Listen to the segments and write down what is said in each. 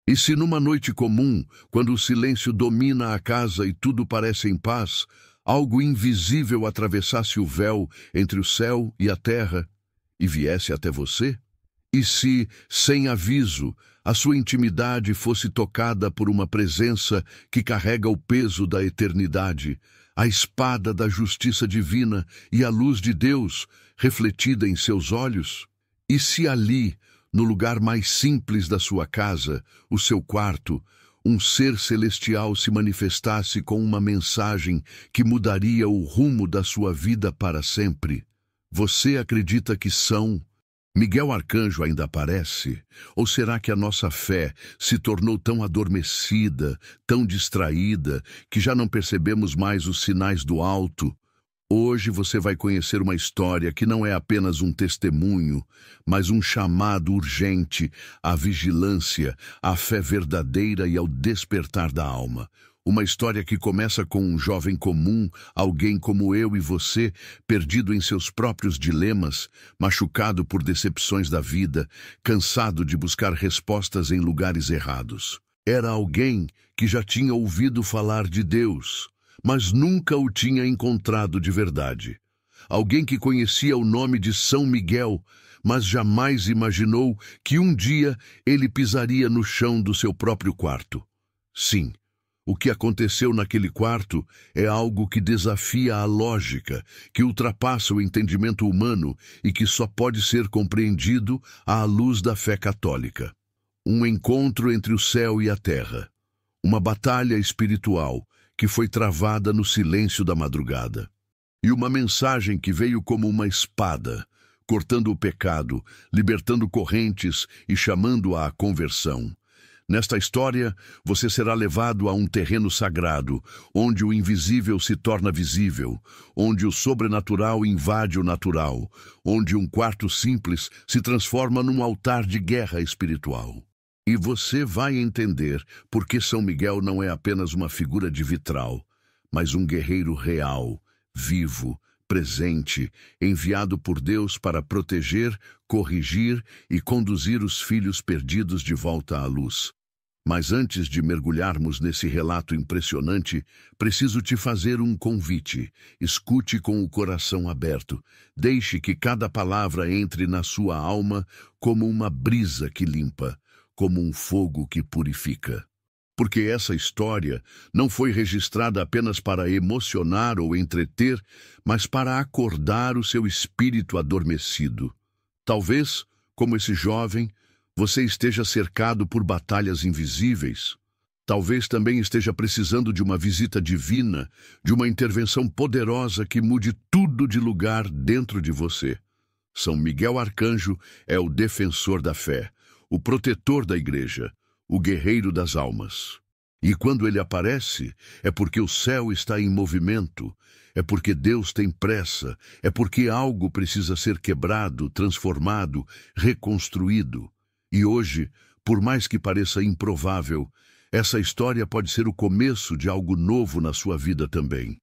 E se numa noite comum, quando o silêncio domina a casa e tudo parece em paz, algo invisível atravessasse o véu entre o céu e a terra e viesse até você? E se, sem aviso, a sua intimidade fosse tocada por uma presença que carrega o peso da eternidade, a espada da justiça divina e a luz de Deus refletida em seus olhos? E se ali, no lugar mais simples da sua casa, o seu quarto, um ser celestial se manifestasse com uma mensagem que mudaria o rumo da sua vida para sempre? Você acredita que São Miguel Arcanjo ainda aparece? Ou será que a nossa fé se tornou tão adormecida, tão distraída, que já não percebemos mais os sinais do alto? Hoje você vai conhecer uma história que não é apenas um testemunho, mas um chamado urgente à vigilância, à fé verdadeira e ao despertar da alma. Uma história que começa com um jovem comum, alguém como eu e você, perdido em seus próprios dilemas, machucado por decepções da vida, cansado de buscar respostas em lugares errados. Era alguém que já tinha ouvido falar de Deus, mas nunca o tinha encontrado de verdade. Alguém que conhecia o nome de São Miguel, mas jamais imaginou que um dia ele pisaria no chão do seu próprio quarto. Sim, o que aconteceu naquele quarto é algo que desafia a lógica, que ultrapassa o entendimento humano e que só pode ser compreendido à luz da fé católica. Um encontro entre o céu e a terra. Uma batalha espiritual que foi travada no silêncio da madrugada. E uma mensagem que veio como uma espada, cortando o pecado, libertando correntes e chamando à conversão. Nesta história, você será levado a um terreno sagrado, onde o invisível se torna visível, onde o sobrenatural invade o natural, onde um quarto simples se transforma num altar de guerra espiritual. E você vai entender por que São Miguel não é apenas uma figura de vitral, mas um guerreiro real, vivo, presente, enviado por Deus para proteger, corrigir e conduzir os filhos perdidos de volta à luz. Mas antes de mergulharmos nesse relato impressionante, preciso te fazer um convite. Escute com o coração aberto. Deixe que cada palavra entre na sua alma como uma brisa que limpa, como um fogo que purifica. Porque essa história não foi registrada apenas para emocionar ou entreter, mas para acordar o seu espírito adormecido. Talvez, como esse jovem, você esteja cercado por batalhas invisíveis. Talvez também esteja precisando de uma visita divina, de uma intervenção poderosa que mude tudo de lugar dentro de você. São Miguel Arcanjo é o defensor da fé, o protetor da igreja, o guerreiro das almas. E quando ele aparece, é porque o céu está em movimento, é porque Deus tem pressa, é porque algo precisa ser quebrado, transformado, reconstruído. E hoje, por mais que pareça improvável, essa história pode ser o começo de algo novo na sua vida também.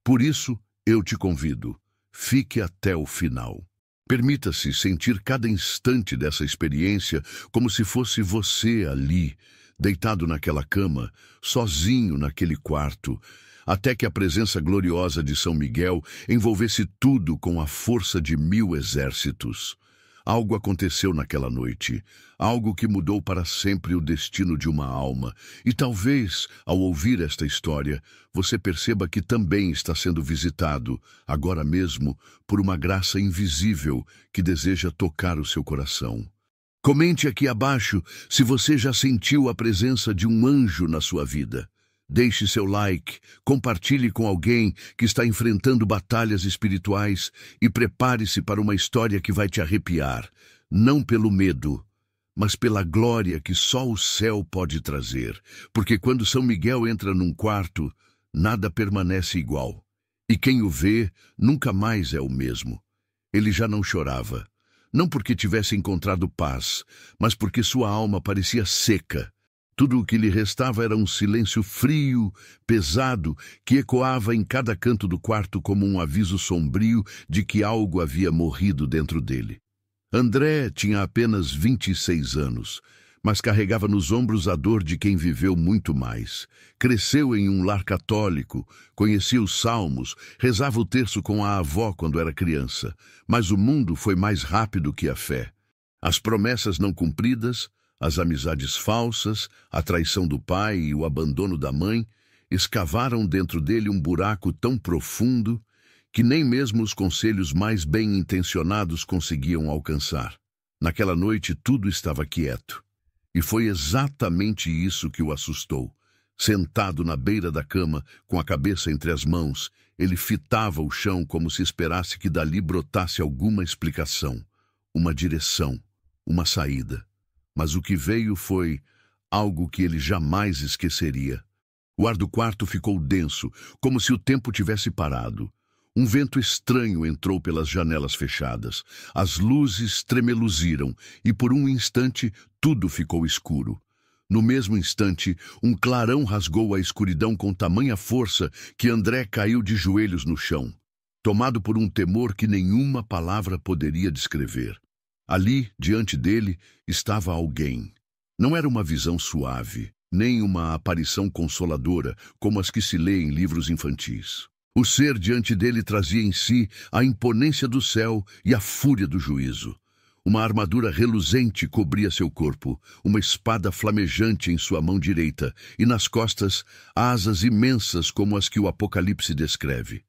Por isso, eu te convido, fique até o final. Permita-se sentir cada instante dessa experiência como se fosse você ali, deitado naquela cama, sozinho naquele quarto, até que a presença gloriosa de São Miguel envolvesse tudo com a força de 1000 exércitos. Algo aconteceu naquela noite, algo que mudou para sempre o destino de uma alma. E talvez, ao ouvir esta história, você perceba que também está sendo visitado, agora mesmo, por uma graça invisível que deseja tocar o seu coração. Comente aqui abaixo se você já sentiu a presença de um anjo na sua vida. Deixe seu like, compartilhe com alguém que está enfrentando batalhas espirituais e prepare-se para uma história que vai te arrepiar, não pelo medo, mas pela glória que só o céu pode trazer. Porque quando São Miguel entra num quarto, nada permanece igual. E quem o vê nunca mais é o mesmo. Ele já não chorava, não porque tivesse encontrado paz, mas porque sua alma parecia seca. Tudo o que lhe restava era um silêncio frio, pesado, que ecoava em cada canto do quarto como um aviso sombrio de que algo havia morrido dentro dele. André tinha apenas 26 anos, mas carregava nos ombros a dor de quem viveu muito mais. Cresceu em um lar católico, conhecia os salmos, rezava o terço com a avó quando era criança, mas o mundo foi mais rápido que a fé. As promessas não cumpridas, as amizades falsas, a traição do pai e o abandono da mãe escavaram dentro dele um buraco tão profundo que nem mesmo os conselhos mais bem-intencionados conseguiam alcançar. Naquela noite tudo estava quieto. E foi exatamente isso que o assustou. Sentado na beira da cama, com a cabeça entre as mãos, ele fitava o chão como se esperasse que dali brotasse alguma explicação, uma direção, uma saída. Mas o que veio foi algo que ele jamais esqueceria. O ar do quarto ficou denso, como se o tempo tivesse parado. Um vento estranho entrou pelas janelas fechadas. As luzes tremeluziram e por um instante tudo ficou escuro. No mesmo instante, um clarão rasgou a escuridão com tamanha força que André caiu de joelhos no chão, tomado por um temor que nenhuma palavra poderia descrever. Ali, diante dele, estava alguém. Não era uma visão suave, nem uma aparição consoladora, como as que se lê em livros infantis. O ser diante dele trazia em si a imponência do céu e a fúria do juízo. Uma armadura reluzente cobria seu corpo, uma espada flamejante em sua mão direita, e nas costas, asas imensas como as que o Apocalipse descreve.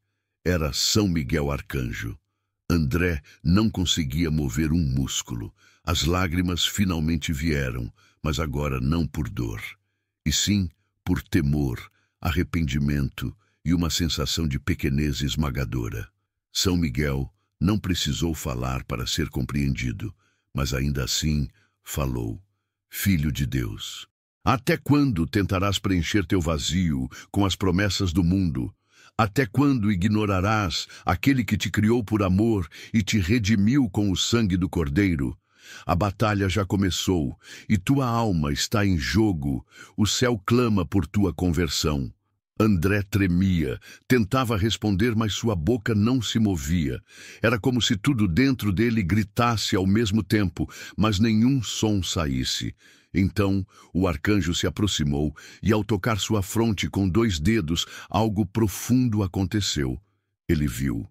Era São Miguel Arcanjo. André não conseguia mover um músculo. As lágrimas finalmente vieram, mas agora não por dor, e sim por temor, arrependimento e uma sensação de pequenez esmagadora. São Miguel não precisou falar para ser compreendido, mas ainda assim falou: Filho de Deus, até quando tentarás preencher teu vazio com as promessas do mundo? Até quando ignorarás aquele que te criou por amor e te redimiu com o sangue do Cordeiro? A batalha já começou e tua alma está em jogo. O céu clama por tua conversão. André tremia, tentava responder, mas sua boca não se movia. Era como se tudo dentro dele gritasse ao mesmo tempo, mas nenhum som saísse. Então o arcanjo se aproximou e, ao tocar sua fronte com 2 dedos, algo profundo aconteceu. Ele viu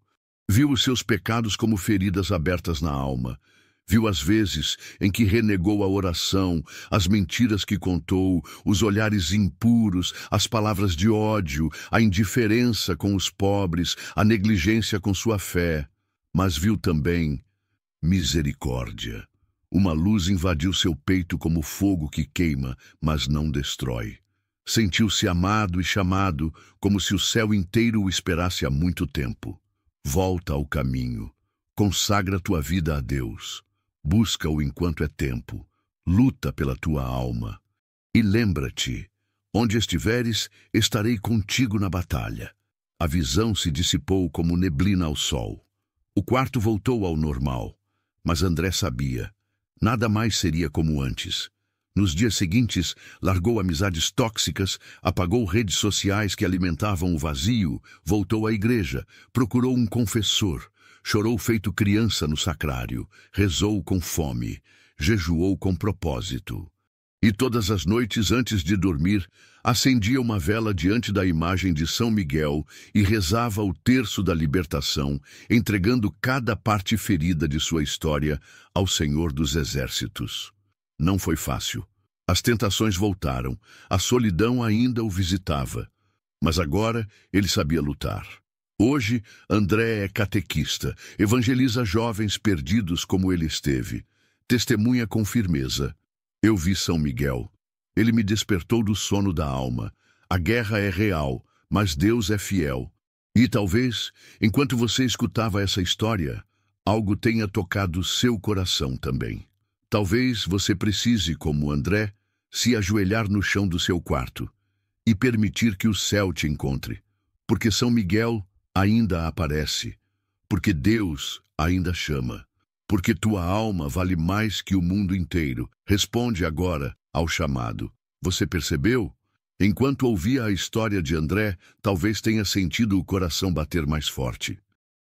os seus pecados como feridas abertas na alma. Viu as vezes em que renegou a oração, as mentiras que contou, os olhares impuros, as palavras de ódio, a indiferença com os pobres, a negligência com sua fé. Mas viu também misericórdia. Uma luz invadiu seu peito como fogo que queima, mas não destrói. Sentiu-se amado e chamado, como se o céu inteiro o esperasse há muito tempo. Volta ao caminho. Consagra tua vida a Deus. Busca-o enquanto é tempo. Luta pela tua alma. E lembra-te, onde estiveres, estarei contigo na batalha. A visão se dissipou como neblina ao sol. O quarto voltou ao normal, mas André sabia. Nada mais seria como antes. Nos dias seguintes, largou amizades tóxicas, apagou redes sociais que alimentavam o vazio, voltou à igreja, procurou um confessor, chorou feito criança no sacrário, rezou com fome, jejuou com propósito. E todas as noites, antes de dormir, acendia uma vela diante da imagem de São Miguel e rezava o terço da libertação, entregando cada parte ferida de sua história ao Senhor dos Exércitos. Não foi fácil. As tentações voltaram, a solidão ainda o visitava. Mas agora ele sabia lutar. Hoje, André é catequista, evangeliza jovens perdidos como ele esteve. Testemunha com firmeza: eu vi São Miguel. Ele me despertou do sono da alma. A guerra é real, mas Deus é fiel. E talvez, enquanto você escutava essa história, algo tenha tocado seu coração também. Talvez você precise, como André, se ajoelhar no chão do seu quarto e permitir que o céu te encontre. Porque São Miguel ainda aparece, porque Deus ainda chama, porque tua alma vale mais que o mundo inteiro. Responde agora ao chamado. Você percebeu? Enquanto ouvia a história de André, talvez tenha sentido o coração bater mais forte.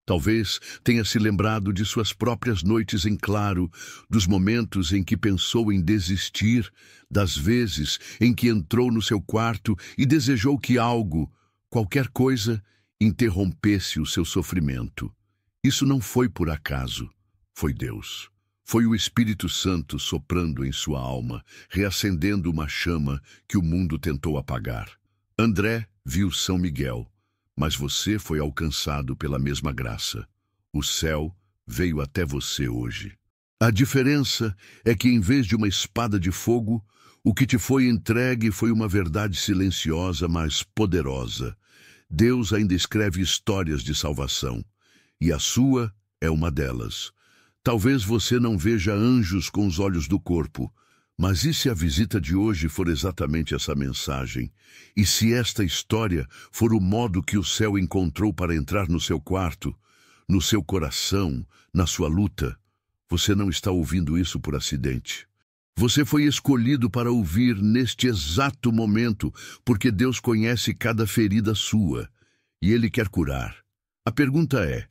Talvez tenha se lembrado de suas próprias noites em claro, dos momentos em que pensou em desistir, das vezes em que entrou no seu quarto e desejou que algo, qualquer coisa, interrompesse o seu sofrimento. Isso não foi por acaso, foi Deus. Foi o Espírito Santo soprando em sua alma, reacendendo uma chama que o mundo tentou apagar. André viu São Miguel, mas você foi alcançado pela mesma graça. O céu veio até você hoje. A diferença é que, em vez de uma espada de fogo, o que te foi entregue foi uma verdade silenciosa, mas poderosa. Deus ainda escreve histórias de salvação, e a sua é uma delas. Talvez você não veja anjos com os olhos do corpo, mas e se a visita de hoje for exatamente essa mensagem? E se esta história for o modo que o céu encontrou para entrar no seu quarto, no seu coração, na sua luta? Você não está ouvindo isso por acidente. Você foi escolhido para ouvir neste exato momento, porque Deus conhece cada ferida sua, e Ele quer curar. A pergunta é: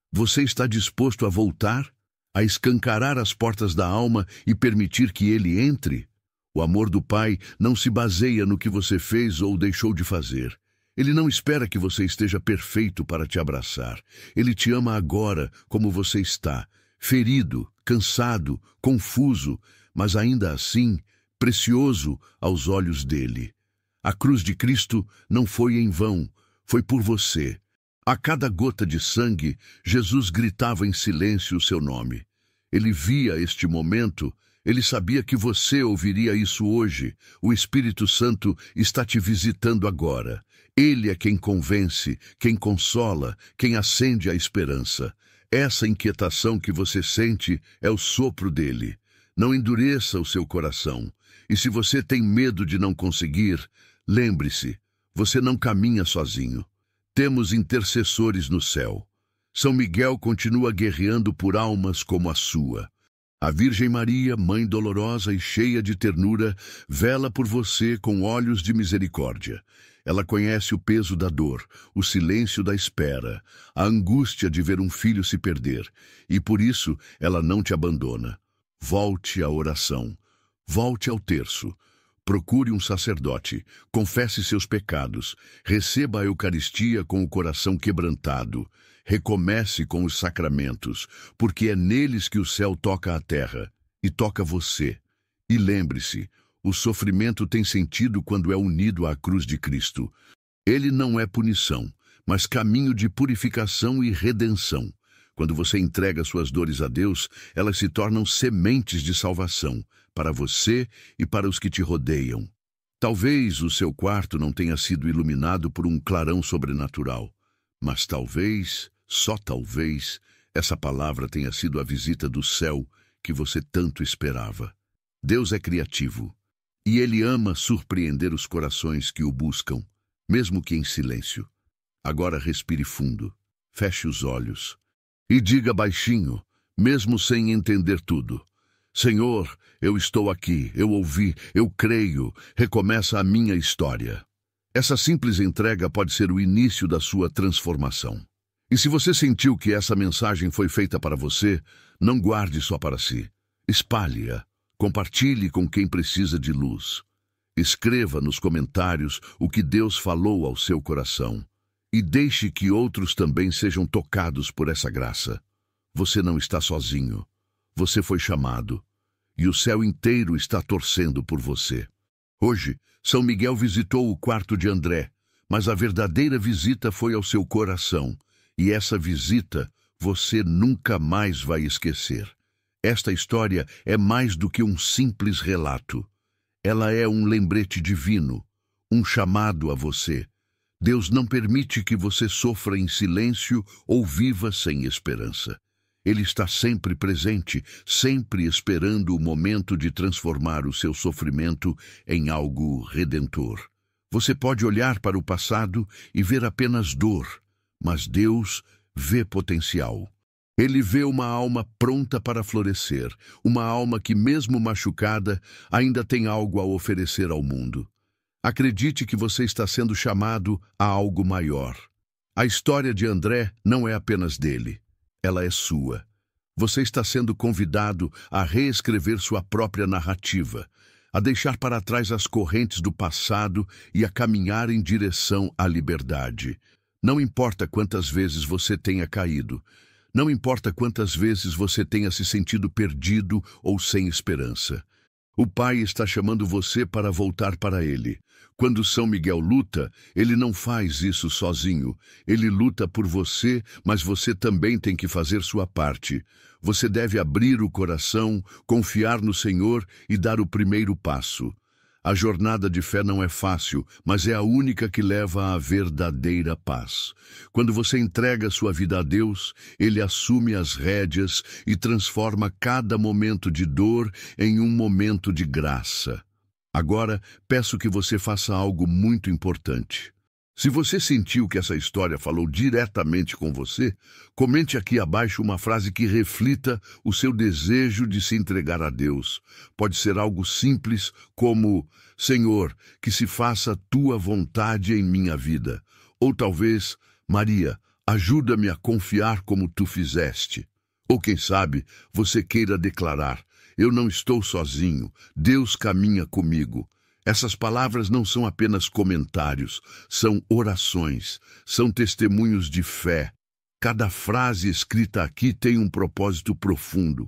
você está disposto a voltar? A escancarar as portas da alma e permitir que Ele entre? O amor do Pai não se baseia no que você fez ou deixou de fazer. Ele não espera que você esteja perfeito para te abraçar. Ele te ama agora como você está, ferido, cansado, confuso, mas ainda assim precioso aos olhos dele. A cruz de Cristo não foi em vão, foi por você. A cada gota de sangue, Jesus gritava em silêncio o seu nome. Ele via este momento, ele sabia que você ouviria isso hoje. O Espírito Santo está te visitando agora. Ele é quem convence, quem consola, quem acende a esperança. Essa inquietação que você sente é o sopro dele. Não endureça o seu coração. E se você tem medo de não conseguir, lembre-se, você não caminha sozinho. Temos intercessores no céu. São Miguel continua guerreando por almas como a sua. A Virgem Maria, Mãe dolorosa e cheia de ternura, vela por você com olhos de misericórdia. Ela conhece o peso da dor, o silêncio da espera, a angústia de ver um filho se perder, e por isso ela não te abandona. Volte à oração. Volte ao terço. Procure um sacerdote, confesse seus pecados, receba a Eucaristia com o coração quebrantado, recomece com os sacramentos, porque é neles que o céu toca a terra, e toca você. E lembre-se, o sofrimento tem sentido quando é unido à cruz de Cristo. Ele não é punição, mas caminho de purificação e redenção. Quando você entrega suas dores a Deus, elas se tornam sementes de salvação, para você e para os que te rodeiam. Talvez o seu quarto não tenha sido iluminado por um clarão sobrenatural, mas talvez, só talvez, essa palavra tenha sido a visita do céu que você tanto esperava. Deus é criativo, e Ele ama surpreender os corações que o buscam, mesmo que em silêncio. Agora respire fundo, feche os olhos e diga baixinho, mesmo sem entender tudo: Senhor, eu estou aqui, eu ouvi, eu creio, recomeça a minha história. Essa simples entrega pode ser o início da sua transformação. E se você sentiu que essa mensagem foi feita para você, não guarde só para si. Espalhe-a, compartilhe com quem precisa de luz. Escreva nos comentários o que Deus falou ao seu coração. E deixe que outros também sejam tocados por essa graça. Você não está sozinho. Você foi chamado, e o céu inteiro está torcendo por você. Hoje, São Miguel visitou o quarto de André, mas a verdadeira visita foi ao seu coração, e essa visita você nunca mais vai esquecer. Esta história é mais do que um simples relato. Ela é um lembrete divino, um chamado a você. Deus não permite que você sofra em silêncio ou viva sem esperança. Ele está sempre presente, sempre esperando o momento de transformar o seu sofrimento em algo redentor. Você pode olhar para o passado e ver apenas dor, mas Deus vê potencial. Ele vê uma alma pronta para florescer, uma alma que, mesmo machucada, ainda tem algo a oferecer ao mundo. Acredite que você está sendo chamado a algo maior. A história de André não é apenas dele, ela é sua. Você está sendo convidado a reescrever sua própria narrativa, a deixar para trás as correntes do passado e a caminhar em direção à liberdade. Não importa quantas vezes você tenha caído, não importa quantas vezes você tenha se sentido perdido ou sem esperança. O Pai está chamando você para voltar para Ele. Quando São Miguel luta, ele não faz isso sozinho. Ele luta por você, mas você também tem que fazer sua parte. Você deve abrir o coração, confiar no Senhor e dar o primeiro passo. A jornada de fé não é fácil, mas é a única que leva à verdadeira paz. Quando você entrega sua vida a Deus, Ele assume as rédeas e transforma cada momento de dor em um momento de graça. Agora, peço que você faça algo muito importante. Se você sentiu que essa história falou diretamente com você, comente aqui abaixo uma frase que reflita o seu desejo de se entregar a Deus. Pode ser algo simples como: Senhor, que se faça tua vontade em minha vida. Ou talvez: Maria, ajuda-me a confiar como tu fizeste. Ou quem sabe, você queira declarar: eu não estou sozinho, Deus caminha comigo. Essas palavras não são apenas comentários, são orações, são testemunhos de fé. Cada frase escrita aqui tem um propósito profundo.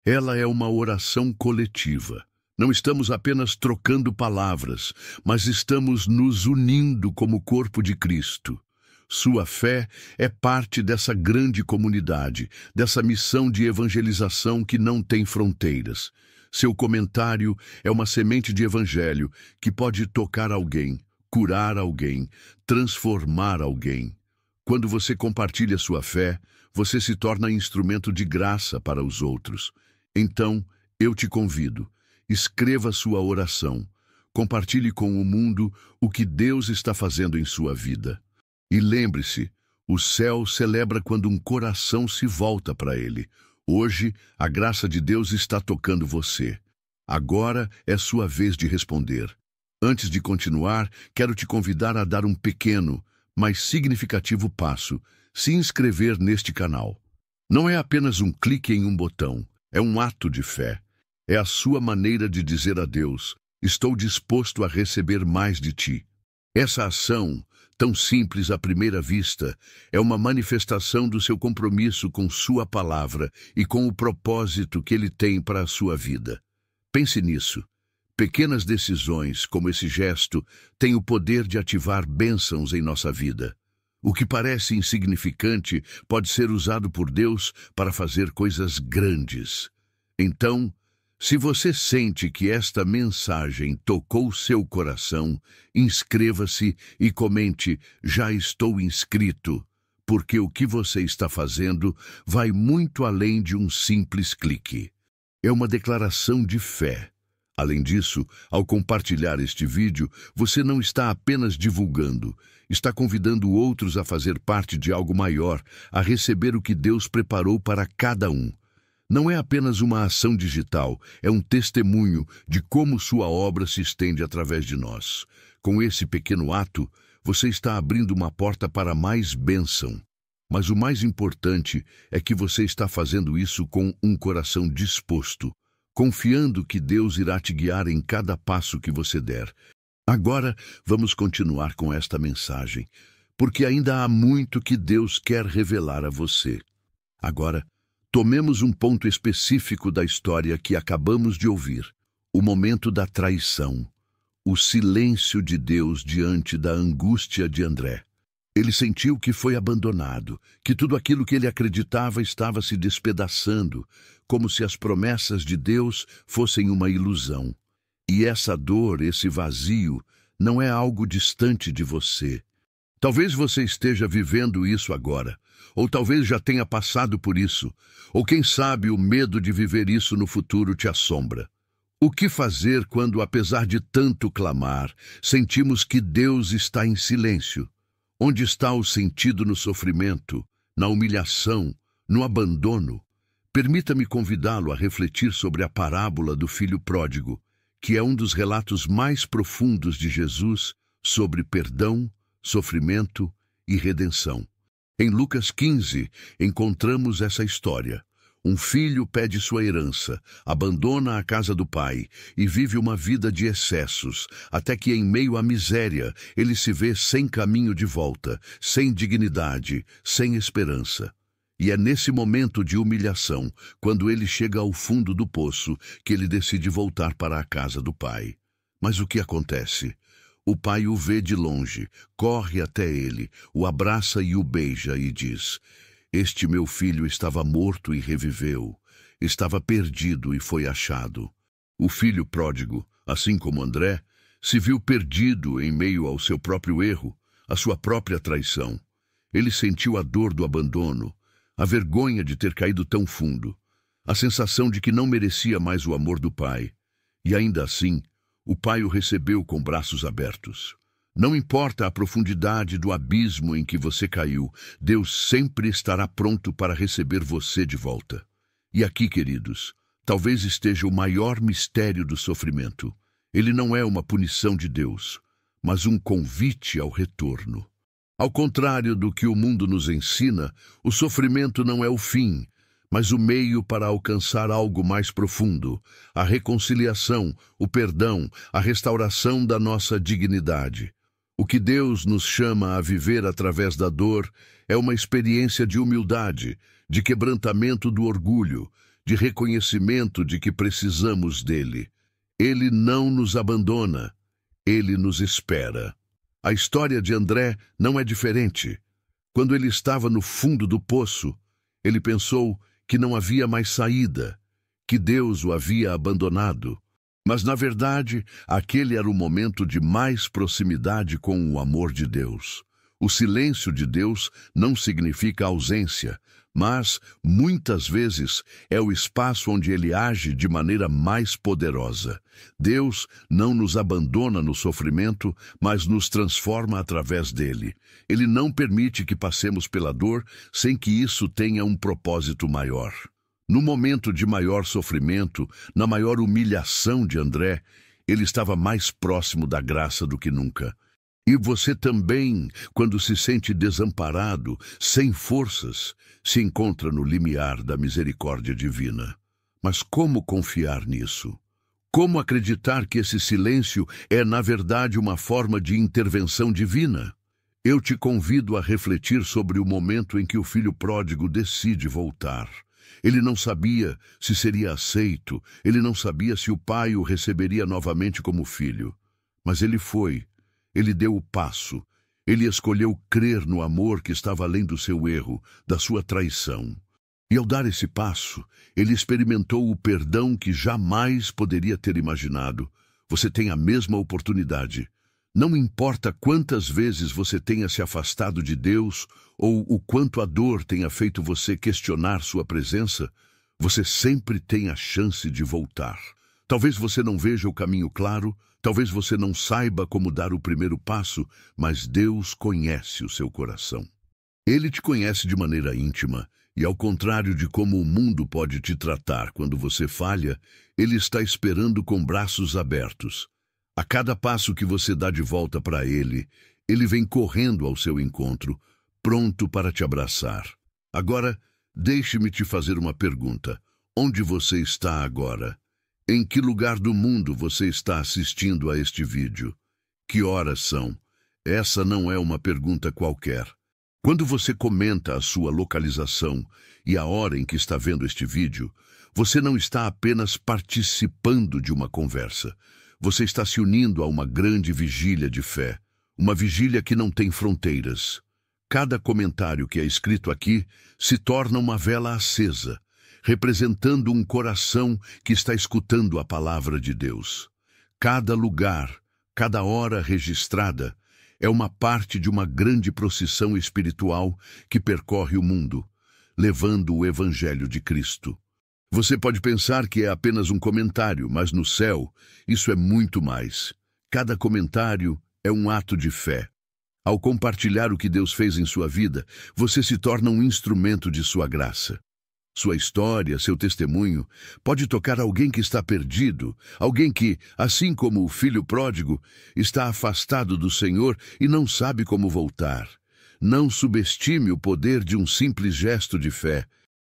Ela é uma oração coletiva. Não estamos apenas trocando palavras, mas estamos nos unindo como corpo de Cristo. Sua fé é parte dessa grande comunidade, dessa missão de evangelização que não tem fronteiras. Seu comentário é uma semente de evangelho que pode tocar alguém, curar alguém, transformar alguém. Quando você compartilha sua fé, você se torna instrumento de graça para os outros. Então, eu te convido, escreva sua oração, compartilhe com o mundo o que Deus está fazendo em sua vida. E lembre-se, o céu celebra quando um coração se volta para ele. Hoje, a graça de Deus está tocando você. Agora é sua vez de responder. Antes de continuar, quero te convidar a dar um pequeno, mas significativo passo: se inscrever neste canal. Não é apenas um clique em um botão, é um ato de fé. É a sua maneira de dizer a Deus: estou disposto a receber mais de ti. Essa ação, tão simples à primeira vista, é uma manifestação do seu compromisso com sua palavra e com o propósito que ele tem para a sua vida. Pense nisso. Pequenas decisões, como esse gesto, têm o poder de ativar bênçãos em nossa vida. O que parece insignificante pode ser usado por Deus para fazer coisas grandes. Então, se você sente que esta mensagem tocou seu coração, inscreva-se e comente: já estou inscrito, porque o que você está fazendo vai muito além de um simples clique. É uma declaração de fé. Além disso, ao compartilhar este vídeo, você não está apenas divulgando, está convidando outros a fazer parte de algo maior, a receber o que Deus preparou para cada um. Não é apenas uma ação digital, é um testemunho de como sua obra se estende através de nós. Com esse pequeno ato, você está abrindo uma porta para mais bênção. Mas o mais importante é que você está fazendo isso com um coração disposto, confiando que Deus irá te guiar em cada passo que você der. Agora, vamos continuar com esta mensagem, porque ainda há muito que Deus quer revelar a você. Agora, tomemos um ponto específico da história que acabamos de ouvir: o momento da traição, o silêncio de Deus diante da angústia de André. Ele sentiu que foi abandonado, que tudo aquilo que ele acreditava estava se despedaçando, como se as promessas de Deus fossem uma ilusão. E essa dor, esse vazio, não é algo distante de você. Talvez você esteja vivendo isso agora, ou talvez já tenha passado por isso, ou quem sabe o medo de viver isso no futuro te assombra. O que fazer quando, apesar de tanto clamar, sentimos que Deus está em silêncio? Onde está o sentido no sofrimento, na humilhação, no abandono? Permita-me convidá-lo a refletir sobre a parábola do filho pródigo, que é um dos relatos mais profundos de Jesus sobre perdão, sofrimento e redenção. Em Lucas 15, encontramos essa história. Um filho pede sua herança, abandona a casa do pai e vive uma vida de excessos, até que em meio à miséria ele se vê sem caminho de volta, sem dignidade, sem esperança. E é nesse momento de humilhação, quando ele chega ao fundo do poço, que ele decide voltar para a casa do pai. Mas o que acontece? O pai o vê de longe, corre até ele, o abraça e o beija e diz: "Este meu filho estava morto e reviveu, estava perdido e foi achado." O filho pródigo, assim como André, se viu perdido em meio ao seu próprio erro, à sua própria traição. Ele sentiu a dor do abandono, a vergonha de ter caído tão fundo, a sensação de que não merecia mais o amor do pai. E ainda assim, o pai o recebeu com braços abertos. Não importa a profundidade do abismo em que você caiu, Deus sempre estará pronto para receber você de volta. E aqui, queridos, talvez esteja o maior mistério do sofrimento. Ele não é uma punição de Deus, mas um convite ao retorno. Ao contrário do que o mundo nos ensina, o sofrimento não é o fim, mas o meio para alcançar algo mais profundo, a reconciliação, o perdão, a restauração da nossa dignidade. O que Deus nos chama a viver através da dor é uma experiência de humildade, de quebrantamento do orgulho, de reconhecimento de que precisamos dele. Ele não nos abandona, ele nos espera. A história de André não é diferente. Quando ele estava no fundo do poço, ele pensou que não havia mais saída, que Deus o havia abandonado. Mas, na verdade, aquele era o momento de mais proximidade com o amor de Deus. O silêncio de Deus não significa ausência, mas, muitas vezes, é o espaço onde Ele age de maneira mais poderosa. Deus não nos abandona no sofrimento, mas nos transforma através dele. Ele não permite que passemos pela dor sem que isso tenha um propósito maior. No momento de maior sofrimento, na maior humilhação de André, ele estava mais próximo da graça do que nunca. E você também, quando se sente desamparado, sem forças, se encontra no limiar da misericórdia divina. Mas como confiar nisso? Como acreditar que esse silêncio é, na verdade, uma forma de intervenção divina? Eu te convido a refletir sobre o momento em que o filho pródigo decide voltar. Ele não sabia se seria aceito, ele não sabia se o pai o receberia novamente como filho. Mas ele foi, ele deu o passo, ele escolheu crer no amor que estava além do seu erro, da sua traição. E ao dar esse passo, ele experimentou o perdão que jamais poderia ter imaginado. Você tem a mesma oportunidade. Não importa quantas vezes você tenha se afastado de Deus ou o quanto a dor tenha feito você questionar sua presença, você sempre tem a chance de voltar. Talvez você não veja o caminho claro, talvez você não saiba como dar o primeiro passo, mas Deus conhece o seu coração. Ele te conhece de maneira íntima, e ao contrário de como o mundo pode te tratar quando você falha, ele está esperando com braços abertos. A cada passo que você dá de volta para ele, ele vem correndo ao seu encontro, pronto para te abraçar. Agora, deixe-me te fazer uma pergunta. Onde você está agora? Em que lugar do mundo você está assistindo a este vídeo? Que horas são? Essa não é uma pergunta qualquer. Quando você comenta a sua localização e a hora em que está vendo este vídeo, você não está apenas participando de uma conversa. Você está se unindo a uma grande vigília de fé, uma vigília que não tem fronteiras. Cada comentário que é escrito aqui se torna uma vela acesa, representando um coração que está escutando a palavra de Deus. Cada lugar, cada hora registrada, é uma parte de uma grande procissão espiritual que percorre o mundo, levando o Evangelho de Cristo. Você pode pensar que é apenas um comentário, mas no céu, isso é muito mais. Cada comentário é um ato de fé. Ao compartilhar o que Deus fez em sua vida, você se torna um instrumento de sua graça. Sua história, seu testemunho, pode tocar alguém que está perdido, alguém que, assim como o filho pródigo, está afastado do Senhor e não sabe como voltar. Não subestime o poder de um simples gesto de fé.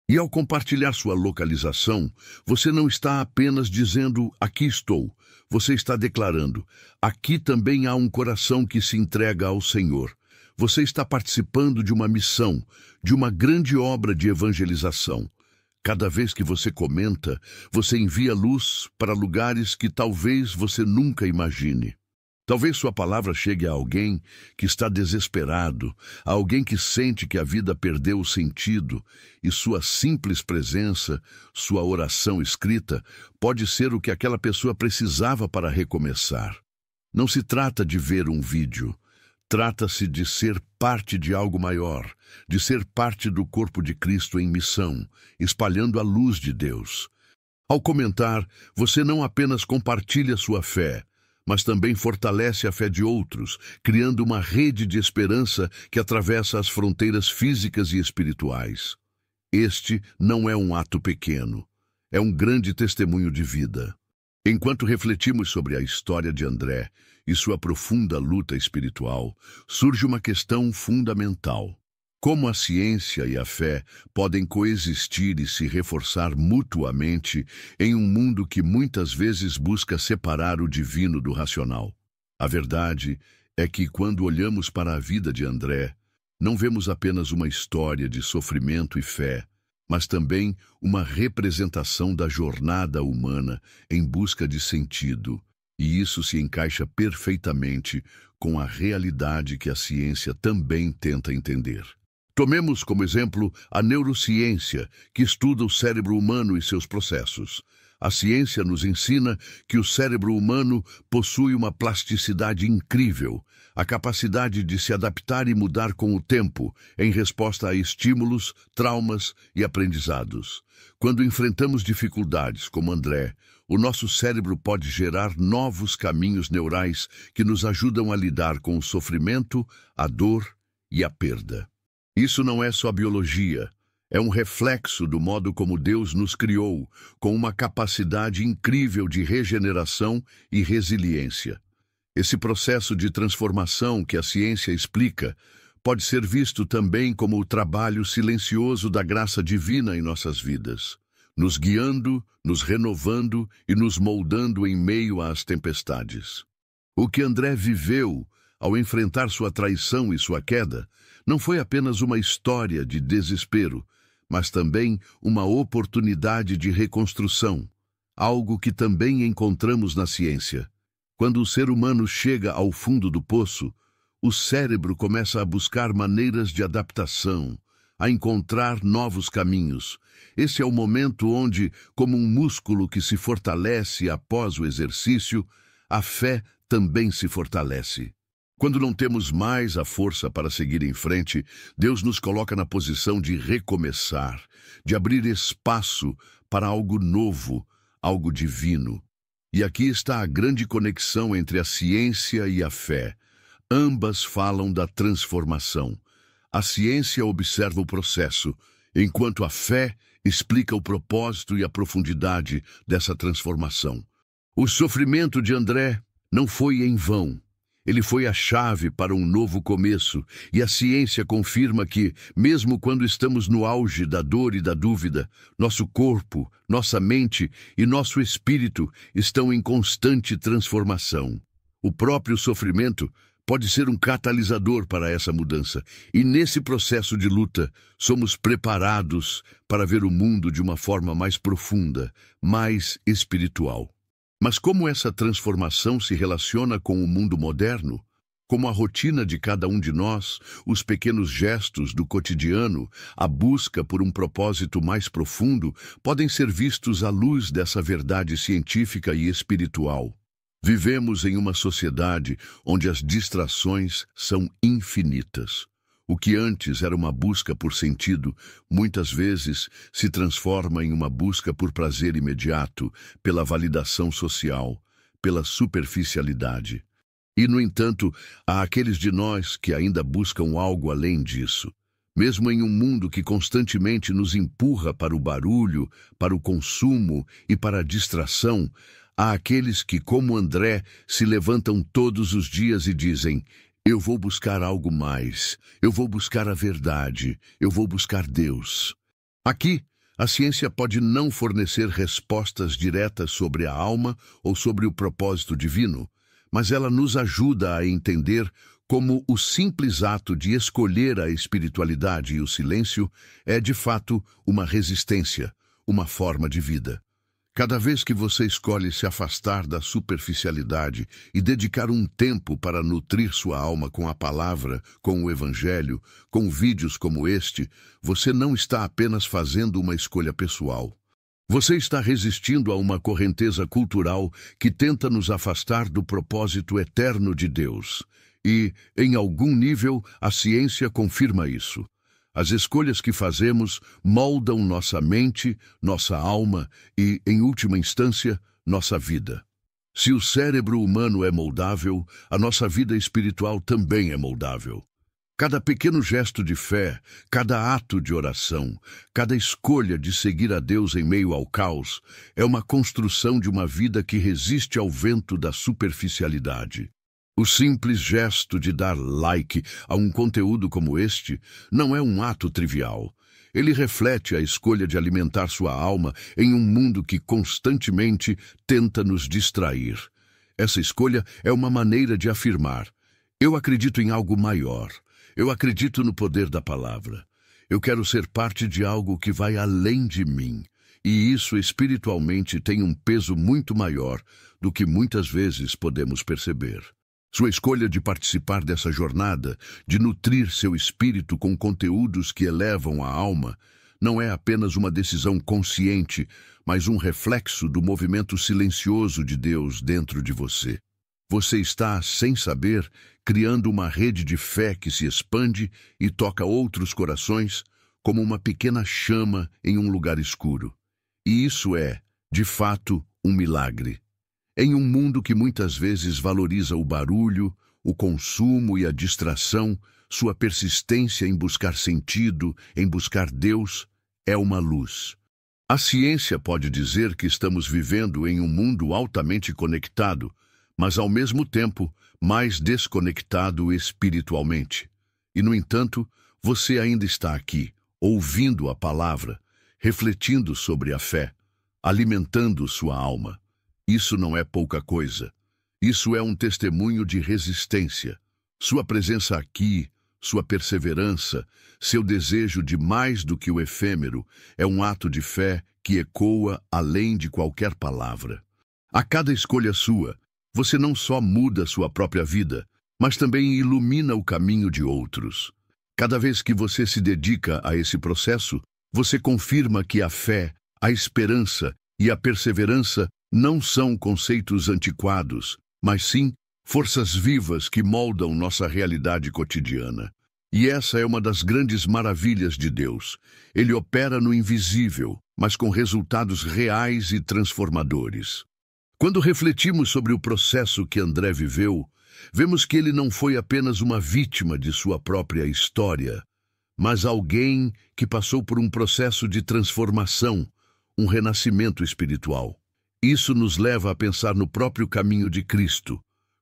E ao compartilhar sua localização, você não está apenas dizendo, aqui estou. Você está declarando, aqui também há um coração que se entrega ao Senhor. Você está participando de uma missão, de uma grande obra de evangelização. Cada vez que você comenta, você envia luz para lugares que talvez você nunca imagine. Talvez sua palavra chegue a alguém que está desesperado, a alguém que sente que a vida perdeu o sentido, e sua simples presença, sua oração escrita, pode ser o que aquela pessoa precisava para recomeçar. Não se trata de ver um vídeo. Trata-se de ser parte de algo maior, de ser parte do corpo de Cristo em missão, espalhando a luz de Deus. Ao comentar, você não apenas compartilha sua fé, mas também fortalece a fé de outros, criando uma rede de esperança que atravessa as fronteiras físicas e espirituais. Este não é um ato pequeno, é um grande testemunho de vida. Enquanto refletimos sobre a história de André e sua profunda luta espiritual, surge uma questão fundamental. Como a ciência e a fé podem coexistir e se reforçar mutuamente em um mundo que muitas vezes busca separar o divino do racional? A verdade é que, quando olhamos para a vida de André, não vemos apenas uma história de sofrimento e fé, mas também uma representação da jornada humana em busca de sentido, e isso se encaixa perfeitamente com a realidade que a ciência também tenta entender. Tomemos como exemplo a neurociência, que estuda o cérebro humano e seus processos. A ciência nos ensina que o cérebro humano possui uma plasticidade incrível, a capacidade de se adaptar e mudar com o tempo, em resposta a estímulos, traumas e aprendizados. Quando enfrentamos dificuldades, como André, o nosso cérebro pode gerar novos caminhos neurais que nos ajudam a lidar com o sofrimento, a dor e a perda. Isso não é só biologia, é um reflexo do modo como Deus nos criou, com uma capacidade incrível de regeneração e resiliência. Esse processo de transformação que a ciência explica pode ser visto também como o trabalho silencioso da graça divina em nossas vidas, nos guiando, nos renovando e nos moldando em meio às tempestades. O que André viveu ao enfrentar sua traição e sua queda não foi apenas uma história de desespero, mas também uma oportunidade de reconstrução, algo que também encontramos na ciência. Quando o ser humano chega ao fundo do poço, o cérebro começa a buscar maneiras de adaptação, a encontrar novos caminhos. Esse é o momento onde, como um músculo que se fortalece após o exercício, a fé também se fortalece. Quando não temos mais a força para seguir em frente, Deus nos coloca na posição de recomeçar, de abrir espaço para algo novo, algo divino. E aqui está a grande conexão entre a ciência e a fé. Ambas falam da transformação. A ciência observa o processo, enquanto a fé explica o propósito e a profundidade dessa transformação. O sofrimento de André não foi em vão. Ele foi a chave para um novo começo, e a ciência confirma que, mesmo quando estamos no auge da dor e da dúvida, nosso corpo, nossa mente e nosso espírito estão em constante transformação. O próprio sofrimento pode ser um catalisador para essa mudança, e nesse processo de luta, somos preparados para ver o mundo de uma forma mais profunda, mais espiritual. Mas como essa transformação se relaciona com o mundo moderno? Como a rotina de cada um de nós, os pequenos gestos do cotidiano, a busca por um propósito mais profundo, podem ser vistos à luz dessa verdade científica e espiritual. Vivemos em uma sociedade onde as distrações são infinitas. O que antes era uma busca por sentido, muitas vezes se transforma em uma busca por prazer imediato, pela validação social, pela superficialidade. E, no entanto, há aqueles de nós que ainda buscam algo além disso. Mesmo em um mundo que constantemente nos empurra para o barulho, para o consumo e para a distração, há aqueles que, como André, se levantam todos os dias e dizem: Eu vou buscar algo mais. Eu vou buscar a verdade. Eu vou buscar Deus. Aqui, a ciência pode não fornecer respostas diretas sobre a alma ou sobre o propósito divino, mas ela nos ajuda a entender como o simples ato de escolher a espiritualidade e o silêncio é, de fato, uma resistência, uma forma de vida. Cada vez que você escolhe se afastar da superficialidade e dedicar um tempo para nutrir sua alma com a palavra, com o evangelho, com vídeos como este, você não está apenas fazendo uma escolha pessoal. Você está resistindo a uma correnteza cultural que tenta nos afastar do propósito eterno de Deus. E, em algum nível, a ciência confirma isso. As escolhas que fazemos moldam nossa mente, nossa alma e, em última instância, nossa vida. Se o cérebro humano é moldável, a nossa vida espiritual também é moldável. Cada pequeno gesto de fé, cada ato de oração, cada escolha de seguir a Deus em meio ao caos é uma construção de uma vida que resiste ao vento da superficialidade. O simples gesto de dar like a um conteúdo como este não é um ato trivial. Ele reflete a escolha de alimentar sua alma em um mundo que constantemente tenta nos distrair. Essa escolha é uma maneira de afirmar: eu acredito em algo maior. Eu acredito no poder da palavra. Eu quero ser parte de algo que vai além de mim. E isso espiritualmente tem um peso muito maior do que muitas vezes podemos perceber. Sua escolha de participar dessa jornada, de nutrir seu espírito com conteúdos que elevam a alma, não é apenas uma decisão consciente, mas um reflexo do movimento silencioso de Deus dentro de você. Você está, sem saber, criando uma rede de fé que se expande e toca outros corações como uma pequena chama em um lugar escuro. E isso é, de fato, um milagre. Em um mundo que muitas vezes valoriza o barulho, o consumo e a distração, sua persistência em buscar sentido, em buscar Deus, é uma luz. A ciência pode dizer que estamos vivendo em um mundo altamente conectado, mas ao mesmo tempo mais desconectado espiritualmente. E, no entanto, você ainda está aqui, ouvindo a palavra, refletindo sobre a fé, alimentando sua alma. Isso não é pouca coisa. Isso é um testemunho de resistência. Sua presença aqui, sua perseverança, seu desejo de mais do que o efêmero, é um ato de fé que ecoa além de qualquer palavra. A cada escolha sua, você não só muda sua própria vida, mas também ilumina o caminho de outros. Cada vez que você se dedica a esse processo, você confirma que a fé, a esperança e a perseverança não são conceitos antiquados, mas sim forças vivas que moldam nossa realidade cotidiana. E essa é uma das grandes maravilhas de Deus. Ele opera no invisível, mas com resultados reais e transformadores. Quando refletimos sobre o processo que André viveu, vemos que ele não foi apenas uma vítima de sua própria história, mas alguém que passou por um processo de transformação, um renascimento espiritual. Isso nos leva a pensar no próprio caminho de Cristo,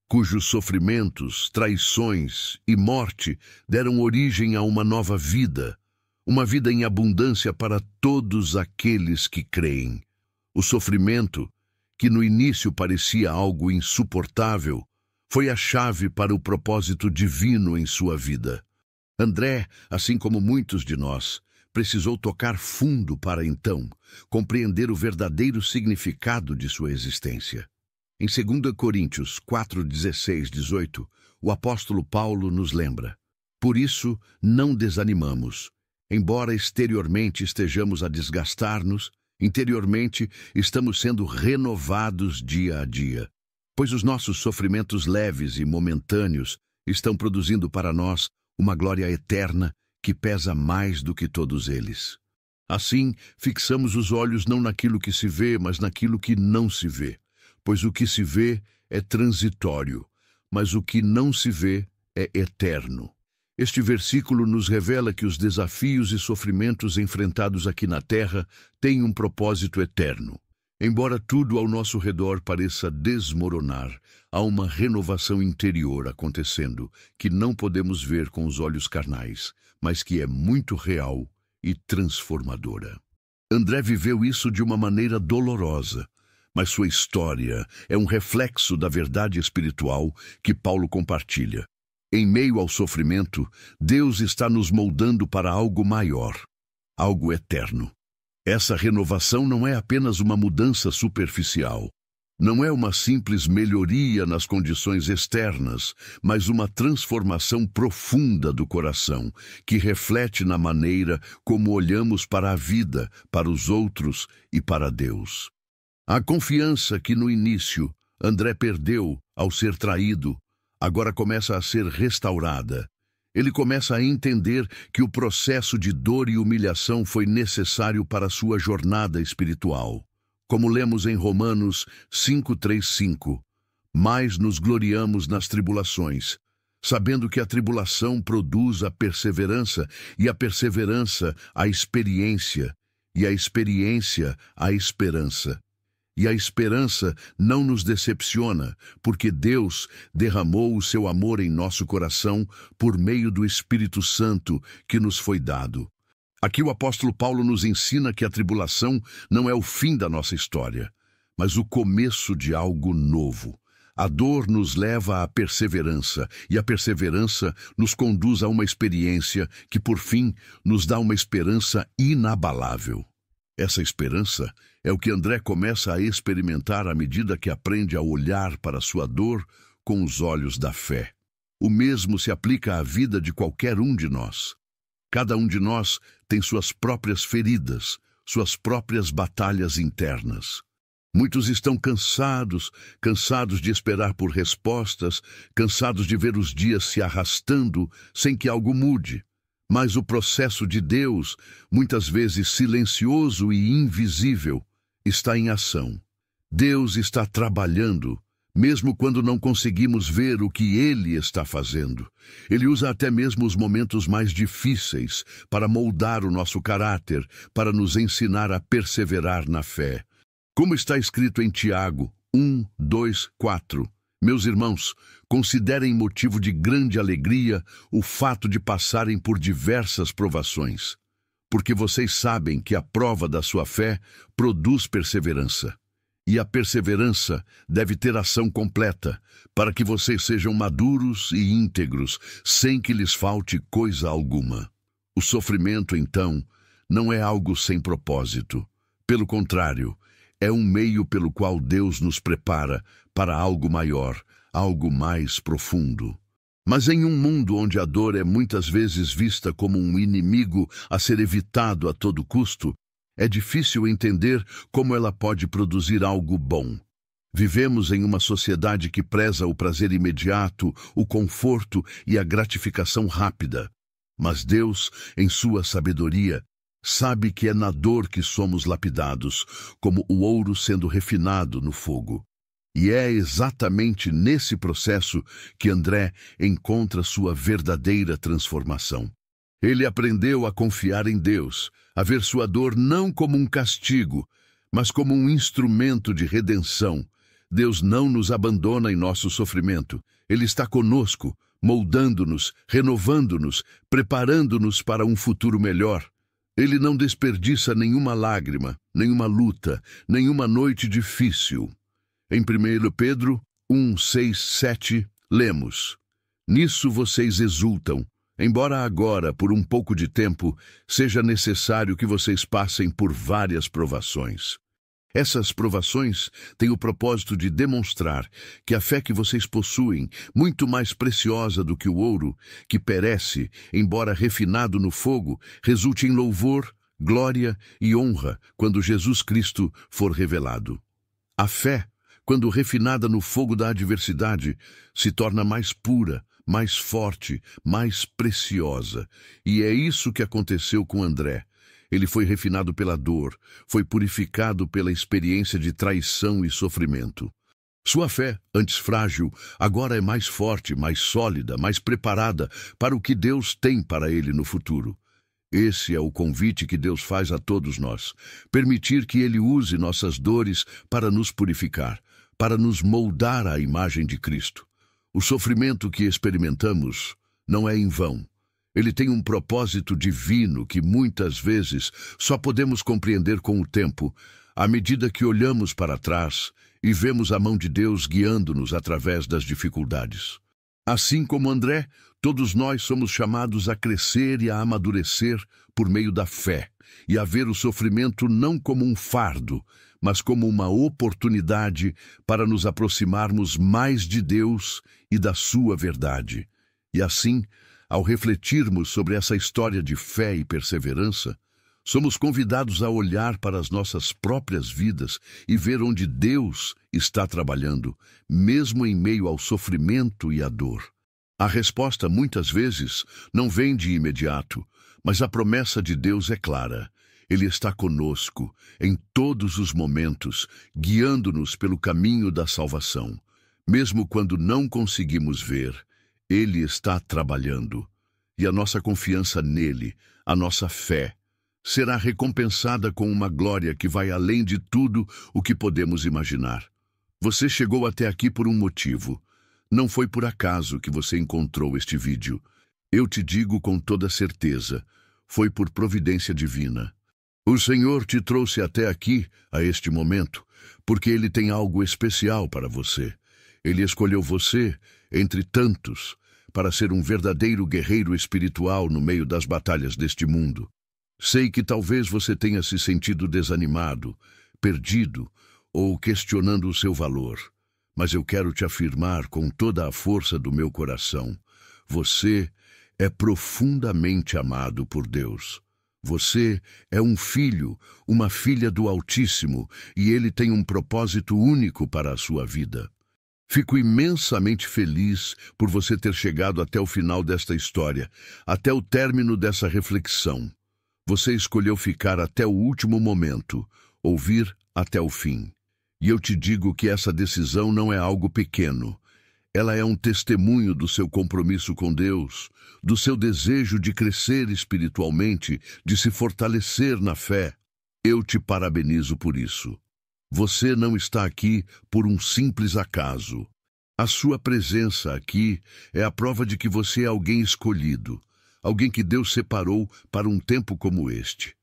cujos sofrimentos, traições e morte deram origem a uma nova vida, uma vida em abundância para todos aqueles que creem. O sofrimento, que no início parecia algo insuportável, foi a chave para o propósito divino em sua vida. André, assim como muitos de nós, precisou tocar fundo para então compreender o verdadeiro significado de sua existência. Em 2 Coríntios 4, 16, 18, o apóstolo Paulo nos lembra: por isso não desanimamos. Embora exteriormente estejamos a desgastar-nos, interiormente estamos sendo renovados dia a dia, pois os nossos sofrimentos leves e momentâneos estão produzindo para nós uma glória eterna que pesa mais do que todos eles. Assim, fixamos os olhos não naquilo que se vê, mas naquilo que não se vê, pois o que se vê é transitório, mas o que não se vê é eterno. Este versículo nos revela que os desafios e sofrimentos enfrentados aqui na Terra têm um propósito eterno. Embora tudo ao nosso redor pareça desmoronar, há uma renovação interior acontecendo que não podemos ver com os olhos carnais, mas que é muito real e transformadora. André viveu isso de uma maneira dolorosa, mas sua história é um reflexo da verdade espiritual que Paulo compartilha. Em meio ao sofrimento, Deus está nos moldando para algo maior, algo eterno. Essa renovação não é apenas uma mudança superficial. Não é uma simples melhoria nas condições externas, mas uma transformação profunda do coração, que reflete na maneira como olhamos para a vida, para os outros e para Deus. A confiança que no início André perdeu ao ser traído, agora começa a ser restaurada. Ele começa a entender que o processo de dor e humilhação foi necessário para a sua jornada espiritual. Como lemos em Romanos 5:3-5, mais nos gloriamos nas tribulações, sabendo que a tribulação produz a perseverança, e a perseverança a experiência, e a experiência a esperança. E a esperança não nos decepciona, porque Deus derramou o seu amor em nosso coração por meio do Espírito Santo que nos foi dado. Aqui o apóstolo Paulo nos ensina que a tribulação não é o fim da nossa história, mas o começo de algo novo. A dor nos leva à perseverança, e a perseverança nos conduz a uma experiência que, por fim, nos dá uma esperança inabalável. Essa esperança é o que André começa a experimentar à medida que aprende a olhar para sua dor com os olhos da fé. O mesmo se aplica à vida de qualquer um de nós. Cada um de nós tem suas próprias feridas, suas próprias batalhas internas. Muitos estão cansados de esperar por respostas, cansados de ver os dias se arrastando sem que algo mude. Mas o processo de Deus, muitas vezes silencioso e invisível, está em ação. Deus está trabalhando, mesmo quando não conseguimos ver o que Ele está fazendo. Ele usa até mesmo os momentos mais difíceis para moldar o nosso caráter, para nos ensinar a perseverar na fé. Como está escrito em Tiago 1:2-4, meus irmãos, considerem motivo de grande alegria o fato de passarem por diversas provações, porque vocês sabem que a prova da sua fé produz perseverança. E a perseverança deve ter ação completa, para que vocês sejam maduros e íntegros, sem que lhes falte coisa alguma. O sofrimento, então, não é algo sem propósito. Pelo contrário, é um meio pelo qual Deus nos prepara para algo maior, algo mais profundo. Mas em um mundo onde a dor é muitas vezes vista como um inimigo a ser evitado a todo custo, é difícil entender como ela pode produzir algo bom. Vivemos em uma sociedade que preza o prazer imediato, o conforto e a gratificação rápida. Mas Deus, em sua sabedoria, sabe que é na dor que somos lapidados, como o ouro sendo refinado no fogo. E é exatamente nesse processo que André encontra sua verdadeira transformação. Ele aprendeu a confiar em Deus, a ver sua dor não como um castigo, mas como um instrumento de redenção. Deus não nos abandona em nosso sofrimento. Ele está conosco, moldando-nos, renovando-nos, preparando-nos para um futuro melhor. Ele não desperdiça nenhuma lágrima, nenhuma luta, nenhuma noite difícil. Em 1 Pedro 1:6-7, lemos: Nisso vocês exultam, embora agora, por um pouco de tempo, seja necessário que vocês passem por várias provações. Essas provações têm o propósito de demonstrar que a fé que vocês possuem, muito mais preciosa do que o ouro, que perece, embora refinado no fogo, resulte em louvor, glória e honra quando Jesus Cristo for revelado. A fé, quando refinada no fogo da adversidade, se torna mais pura, mais forte, mais preciosa. E é isso que aconteceu com André. Ele foi refinado pela dor, foi purificado pela experiência de traição e sofrimento. Sua fé, antes frágil, agora é mais forte, mais sólida, mais preparada para o que Deus tem para ele no futuro. Esse é o convite que Deus faz a todos nós. Permitir que Ele use nossas dores para nos purificar, para nos moldar à imagem de Cristo. O sofrimento que experimentamos não é em vão. Ele tem um propósito divino que muitas vezes só podemos compreender com o tempo, à medida que olhamos para trás e vemos a mão de Deus guiando-nos através das dificuldades. Assim como André, todos nós somos chamados a crescer e a amadurecer por meio da fé, e a ver o sofrimento não como um fardo, mas como uma oportunidade para nos aproximarmos mais de Deus e da sua verdade. E assim, ao refletirmos sobre essa história de fé e perseverança, somos convidados a olhar para as nossas próprias vidas e ver onde Deus está trabalhando, mesmo em meio ao sofrimento e à dor. A resposta, muitas vezes, não vem de imediato, mas a promessa de Deus é clara. Ele está conosco, em todos os momentos, guiando-nos pelo caminho da salvação. Mesmo quando não conseguimos ver, Ele está trabalhando. E a nossa confiança nele, a nossa fé, será recompensada com uma glória que vai além de tudo o que podemos imaginar. Você chegou até aqui por um motivo. Não foi por acaso que você encontrou este vídeo. Eu te digo com toda certeza, foi por providência divina. O Senhor te trouxe até aqui, a este momento, porque Ele tem algo especial para você. Ele escolheu você, entre tantos, para ser um verdadeiro guerreiro espiritual no meio das batalhas deste mundo. Sei que talvez você tenha se sentido desanimado, perdido ou questionando o seu valor, mas eu quero te afirmar com toda a força do meu coração: você é profundamente amado por Deus. Você é um filho, uma filha do Altíssimo, e Ele tem um propósito único para a sua vida. Fico imensamente feliz por você ter chegado até o final desta história, até o término dessa reflexão. Você escolheu ficar até o último momento, ouvir até o fim. E eu te digo que essa decisão não é algo pequeno. Ela é um testemunho do seu compromisso com Deus, do seu desejo de crescer espiritualmente, de se fortalecer na fé. Eu te parabenizo por isso. Você não está aqui por um simples acaso. A sua presença aqui é a prova de que você é alguém escolhido, alguém que Deus separou para um tempo como este.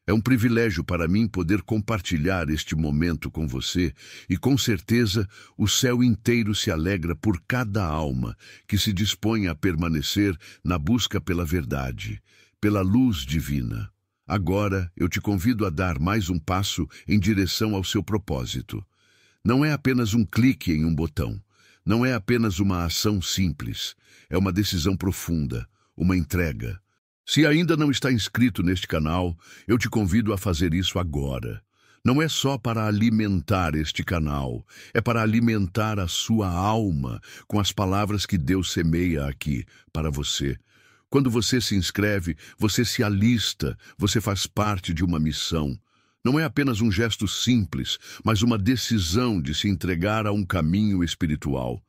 É um privilégio para mim poder compartilhar este momento com você e, com certeza, o céu inteiro se alegra por cada alma que se dispõe a permanecer na busca pela verdade, pela luz divina. Agora, eu te convido a dar mais um passo em direção ao seu propósito. Não é apenas um clique em um botão. Não é apenas uma ação simples. É uma decisão profunda, uma entrega. Se ainda não está inscrito neste canal, eu te convido a fazer isso agora. Não é só para alimentar este canal, é para alimentar a sua alma com as palavras que Deus semeia aqui para você. Quando você se inscreve, você se alista, você faz parte de uma missão. Não é apenas um gesto simples, mas uma decisão de se entregar a um caminho espiritual.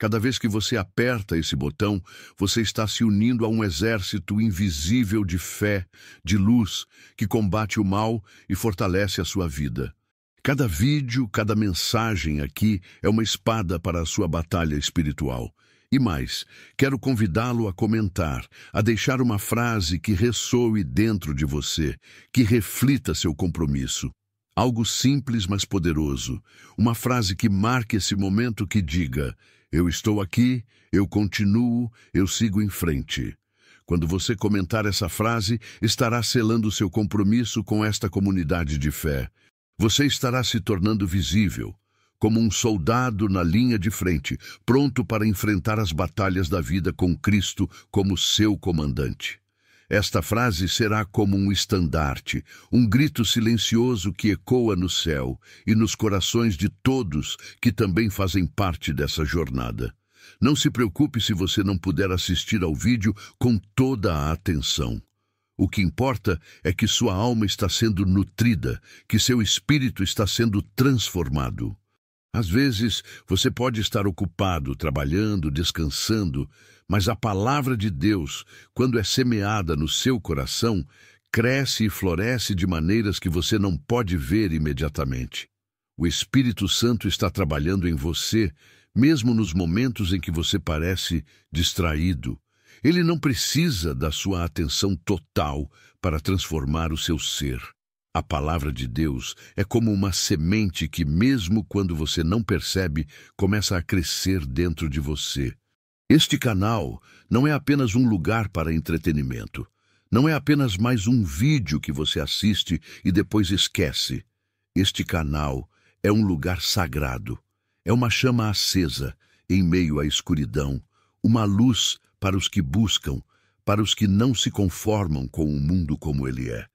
Cada vez que você aperta esse botão, você está se unindo a um exército invisível de fé, de luz, que combate o mal e fortalece a sua vida. Cada vídeo, cada mensagem aqui é uma espada para a sua batalha espiritual. E mais, quero convidá-lo a comentar, a deixar uma frase que ressoe dentro de você, que reflita seu compromisso. Algo simples, mas poderoso. Uma frase que marque esse momento, que diga: eu estou aqui, eu continuo, eu sigo em frente. Quando você comentar essa frase, estará selando seu compromisso com esta comunidade de fé. Você estará se tornando visível, como um soldado na linha de frente, pronto para enfrentar as batalhas da vida com Cristo como seu comandante. Esta frase será como um estandarte, um grito silencioso que ecoa no céu e nos corações de todos que também fazem parte dessa jornada. Não se preocupe se você não puder assistir ao vídeo com toda a atenção. O que importa é que sua alma está sendo nutrida, que seu espírito está sendo transformado. Às vezes, você pode estar ocupado, trabalhando, descansando, mas a palavra de Deus, quando é semeada no seu coração, cresce e floresce de maneiras que você não pode ver imediatamente. O Espírito Santo está trabalhando em você, mesmo nos momentos em que você parece distraído. Ele não precisa da sua atenção total para transformar o seu ser. A palavra de Deus é como uma semente que, mesmo quando você não percebe, começa a crescer dentro de você. Este canal não é apenas um lugar para entretenimento. Não é apenas mais um vídeo que você assiste e depois esquece. Este canal é um lugar sagrado. É uma chama acesa em meio à escuridão, uma luz para os que buscam, para os que não se conformam com o mundo como ele é.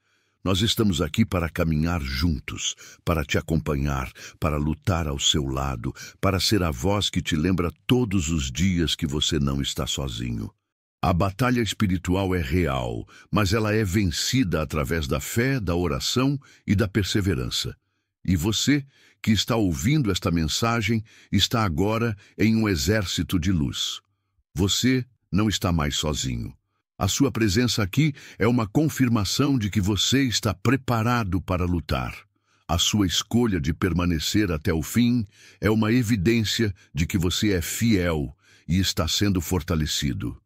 Nós estamos aqui para caminhar juntos, para te acompanhar, para lutar ao seu lado, para ser a voz que te lembra todos os dias que você não está sozinho. A batalha espiritual é real, mas ela é vencida através da fé, da oração e da perseverança. E você, que está ouvindo esta mensagem, está agora em um exército de luz. Você não está mais sozinho. A sua presença aqui é uma confirmação de que você está preparado para lutar. A sua escolha de permanecer até o fim é uma evidência de que você é fiel e está sendo fortalecido.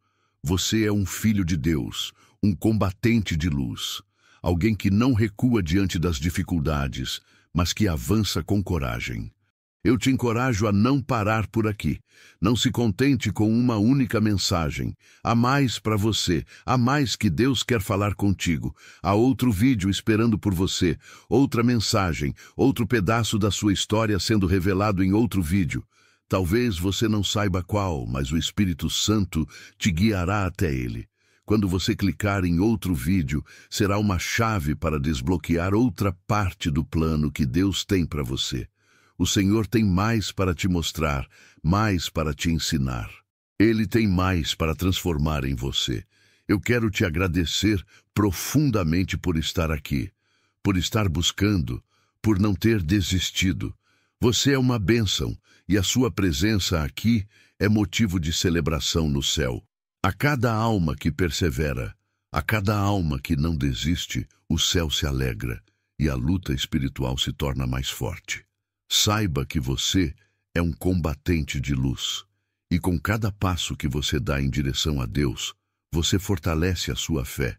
Você é um filho de Deus, um combatente de luz, alguém que não recua diante das dificuldades, mas que avança com coragem. Eu te encorajo a não parar por aqui. Não se contente com uma única mensagem. Há mais para você. Há mais que Deus quer falar contigo. Há outro vídeo esperando por você. Outra mensagem. Outro pedaço da sua história sendo revelado em outro vídeo. Talvez você não saiba qual, mas o Espírito Santo te guiará até ele. Quando você clicar em outro vídeo, será uma chave para desbloquear outra parte do plano que Deus tem para você. O Senhor tem mais para te mostrar, mais para te ensinar. Ele tem mais para transformar em você. Eu quero te agradecer profundamente por estar aqui, por estar buscando, por não ter desistido. Você é uma bênção e a sua presença aqui é motivo de celebração no céu. A cada alma que persevera, a cada alma que não desiste, o céu se alegra e a luta espiritual se torna mais forte. Saiba que você é um combatente de luz, e com cada passo que você dá em direção a Deus, você fortalece a sua fé,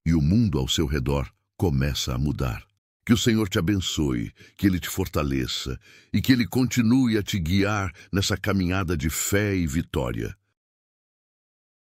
e o mundo ao seu redor começa a mudar. Que o Senhor te abençoe, que Ele te fortaleça, e que Ele continue a te guiar nessa caminhada de fé e vitória.